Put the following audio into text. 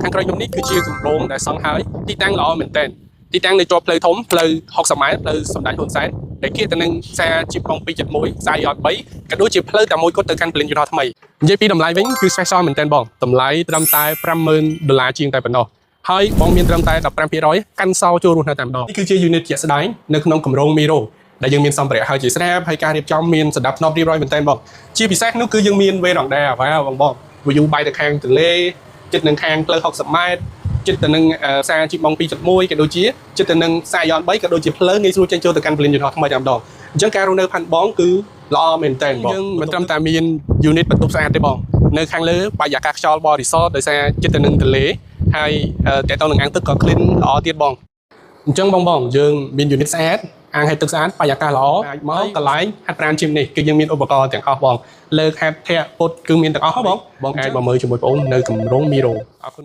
ខាងក្រោយខ្ញុំនេះគឺជាគម្រោងដែលសង់ហើយទីតាំងល្អមែនទែនទីតាំងនៅជាប់ផ្លូវធំផ្លូវ60ម៉ែត្រផ្លូវសម្ដេចហ៊ុនសែនដែលគៀកទៅនឹងផ្សារជីប271ខ្សែយ3ក៏ដូចជាផ្លូវតែមួយគត់ទៅកាន់ពលានយន្តហោះថ្មីនិយាយពីតម្លៃវិញគឺ special មែនទែនបងតម្លៃត្រឹមតែ$50,000ជាងតែប៉ុណ្ណោះហើយបងមានត្រឹមតែ15%កាន់សោចូលរស់នៅតែម្ដងនេះគឺជា unit ជាក់ស្ដែងនៅក្នុងគម្រោង Miro ដែលយើងមានសម្ភារៈហើយជាស្រាប់ហើយការរៀបចំមានសណ្ដាប់ធ្នាប់រៀបរយមែនទែនបងជាពិសេសនោះគឺយើងមាន veranda បង view បែរទៅខាងទន្លេជិតនឹងខាងផ្លូវ60ម៉ែត្រជិតទៅនឹងផ្សារជីប271ក៏ដូចជាជិតទៅនឹងផ្សារយ៉ន3ក៏ដូចជាផ្លូវងាយស្រួលចេញចូលទៅកាន់ពលានយន្តហោះថ្មីតែម្ដងអញ្ចឹងការរស់នៅផាន់បងគឺល្អមែនទែនបងយើងមិនត្រឹមតែមាន unit បន្ទប់ស្អាតទេបងនៅខាងលើបរិយាកាសខ្យល់បរិសុទ្ធដោយសារជិតទៅនឹងទន្លេហើយតើតើនឹងអាងទឹកក៏ clean ល្អទៀតបងអញ្ចឹងបងយើងមាន unit ស្អាតអាងហេតុទឹកស្អាតបរិយាកាសល្អអាចមកកន្លែងហាត់ប្រាណជីមនេះគឺយើងមានឧបករណ៍ទាំងអស់បងលើកហាត់ធាក់ពុតគឺមានទាំងអស់បងអាចមកមើលជាមួយបងអូននៅគម្រោង Miro អរគុណ